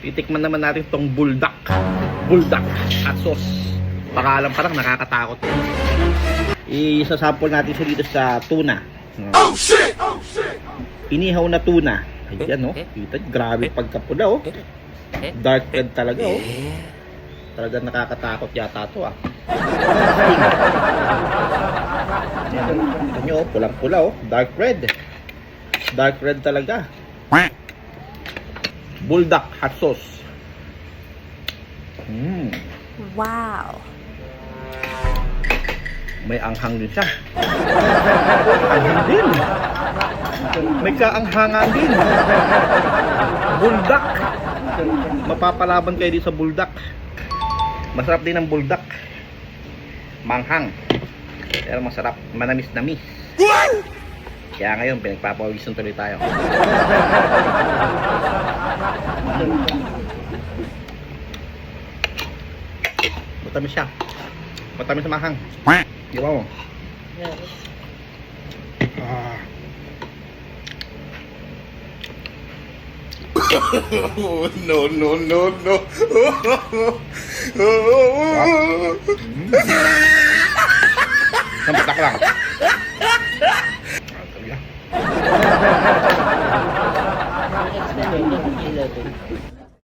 Itikman naman natin tong buldak. Buldak at sauce. Pakalam pa lang, nakakatakot. Isasample natin siya dito sa tuna. Oh shit! Oh shit! Inihaw na tuna. Ayan, no? Kita, grabe pagkapula, oh. Dark red talaga, oh. Talagang nakakatakot yata to, ah. Ito nyo, oh, pulang-pula, oh. Dark red. Dark red talaga. Buldak hot sauce. Wow. May anghang din siya. Anghang din. May kaanghangan din. Buldak. Mapapalaban kayo dito sa buldak. Masarap din ang buldak. Manghang. Pero masarap. Manamis-namis. Kaya ngayon, pinagpapawisan tuloy tayo. Matamis siya. Matamis sa mahang. Di ba mo? Ah. No, no, no, no. Sampak lang. Extended 11.